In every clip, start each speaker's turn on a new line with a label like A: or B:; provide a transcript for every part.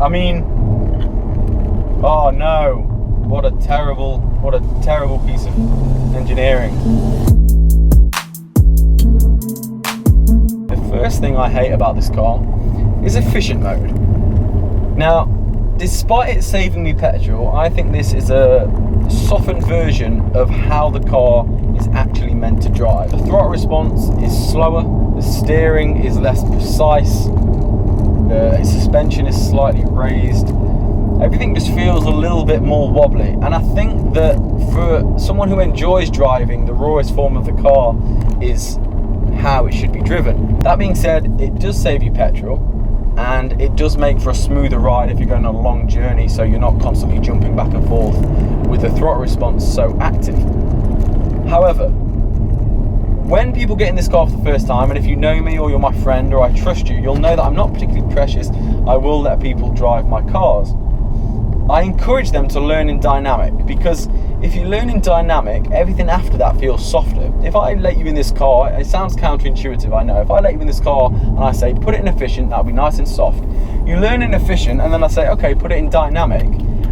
A: I mean, oh no, what a terrible piece of engineering. The first thing I hate about this car is efficient mode. Now, despite it saving me petrol, I think this is a softened version of how the car is actually meant to drive. The throttle response is slower, the steering is less precise, the suspension is slightly raised. Everything just feels a little bit more wobbly, and I think that for someone who enjoys driving, the rawest form of the car is how it should be driven. That being said, it does save you petrol, and it does make for a smoother ride if you're going on a long journey, so you're not constantly jumping back and forth with the throttle response so active. However, when people get in this car for the first time, and if you know me or you're my friend or I trust you, you'll know that I'm not particularly precious. I will let people drive my cars. I encourage them to learn in dynamic, because if you learn in dynamic, everything after that feels softer. If I let you in this car, it sounds counterintuitive, I know. If I let you in this car and I say, put it in efficient, that'll be nice and soft. You learn in efficient, and then I say, okay, put it in dynamic.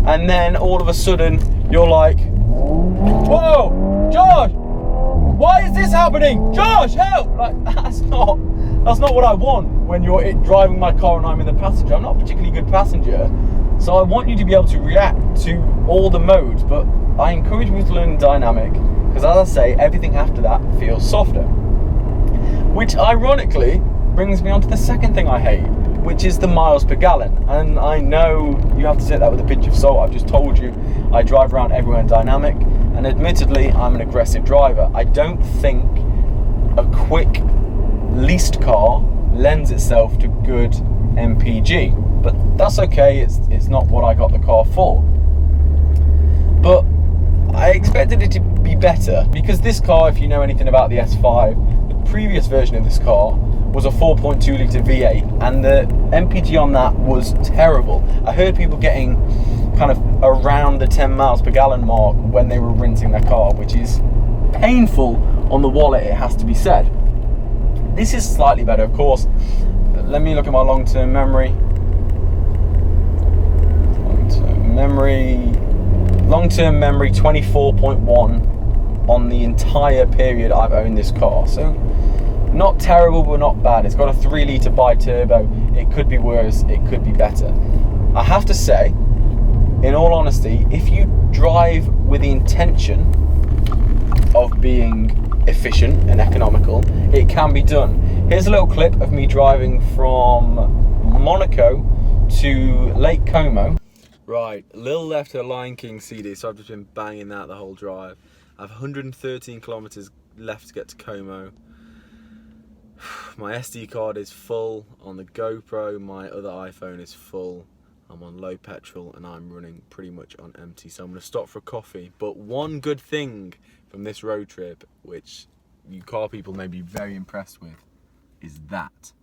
A: And then all of a sudden, you're like, whoa, Josh, why is this happening? Josh, help! Like, that's not what I want when you're driving my car and I'm in the passenger. I'm not a particularly good passenger. So I want you to be able to react to all the modes, but I encourage you to learn dynamic, because as I say, everything after that feels softer. Which ironically brings me on to the second thing I hate, which is the miles per gallon. And I know you have to take that with a pinch of salt. I've just told you I drive around everywhere in dynamic, and admittedly I'm an aggressive driver. I don't think a quick leased car lends itself to good MPG. But that's okay, it's not what I got the car for. But I expected it to be better, because this car, if you know anything about the S5, the previous version of this car was a 4.2 litre V8, and the MPG on that was terrible. I heard people getting kind of around the 10 miles per gallon mark when they were rinsing their car, which is painful on the wallet, it has to be said. This is slightly better, of course. Let me look at my long-term memory. Long-term memory 24.1 on the entire period I've owned this car. So not terrible, but not bad. It's got a 3 litre bi-turbo. It could be worse, it could be better. I have to say, in all honesty, if you drive with the intention of being efficient and economical, it can be done. Here's a little clip of me driving from Monaco to Lake Como. Right, a little left to Lion King CD, so I've just been banging that the whole drive. I have 113 kilometers left to get to Como. My SD card is full on the GoPro, my other iPhone is full. I'm on low petrol and I'm running pretty much on empty, so I'm going to stop for a coffee. But one good thing from this road trip, which you car people may be very impressed with, is that.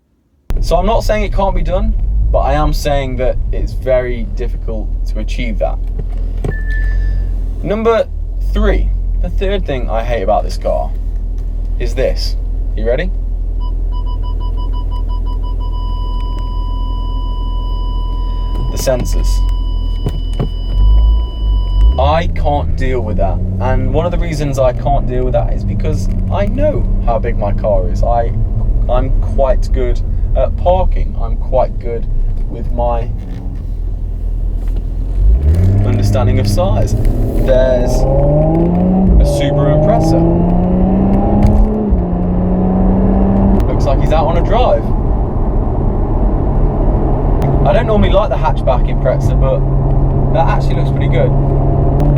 A: So I'm not saying it can't be done, but I am saying that it's very difficult to achieve that. Number 3, the third thing I hate about this car is this. You ready? The sensors. I can't deal with that, and one of the reasons I can't deal with that is because I know how big my car is. I'm quite good at parking. I'm quite good with my understanding of size. There's a Subaru Impreza. Looks like he's out on a drive. I don't normally like the hatchback Impreza, but that actually looks pretty good.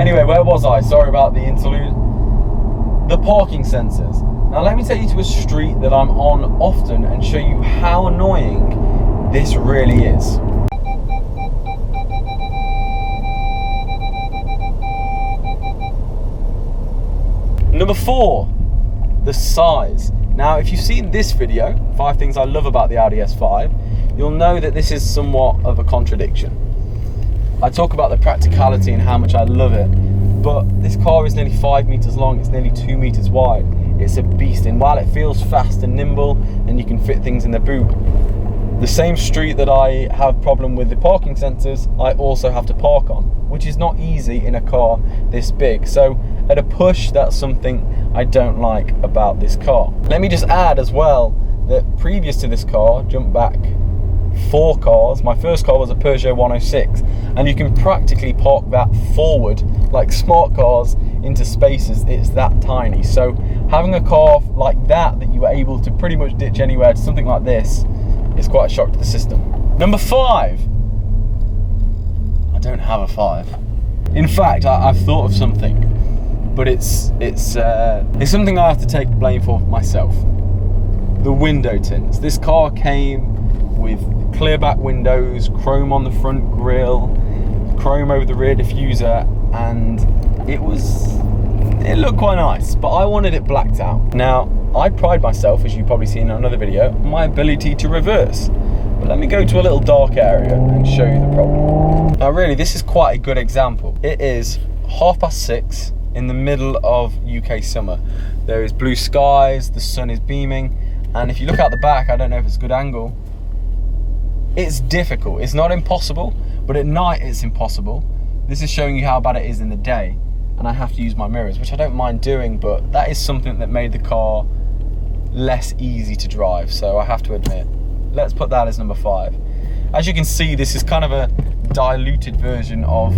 A: Anyway, where was I? Sorry about the interlude. The parking sensors. Now let me take you to a street that I'm on often and show you how annoying this really is. Number 4, the size. Now if you've seen this video, 5 things I love about the Audi S5, you'll know that this is somewhat of a contradiction. I talk about the practicality and how much I love it, but this car is nearly 5 meters long, it's nearly 2 meters wide. It's a beast, and while it feels fast and nimble and you can fit things in the boot, The same street that I have problem with the parking sensors, I also have to park on, which is not easy in a car this big. So at a push, that's something I don't like about this car. Let me just add as well that previous to this car, jump back 4 cars, my first car was a Peugeot 106, and you can practically park that forward like smart cars into spaces. It's that tiny. So having a car like that you were able to pretty much ditch anywhere to something like this is quite a shock to the system. Number 5. I don't have a 5. In fact, I've thought of something, but it's something I have to take blame for myself. The window tints. This car came with clear back windows, chrome on the front grille, chrome over the rear diffuser, and it looked quite nice, but I wanted it blacked out. Now, I pride myself, as you've probably seen in another video, on my ability to reverse. But let me go to a little dark area and show you the problem. Now really, this is quite a good example. It is 6:30 in the middle of UK summer. There is blue skies, the sun is beaming, and if you look out the back, I don't know if it's a good angle, it's difficult. It's not impossible, but at night it's impossible. This is showing you how bad it is in the day, and I have to use my mirrors, which I don't mind doing, but that is something that made the car less easy to drive, so I have to admit. Let's put that as number 5. As you can see, this is kind of a diluted version of,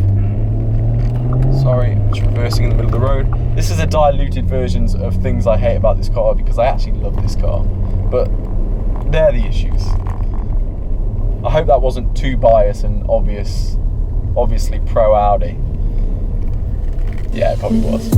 A: sorry, it's reversing in the middle of the road. This is a diluted versions of things I hate about this car, because I actually love this car, but they're the issues. I hope that wasn't too biased and obviously pro Audi. Yeah, it probably was.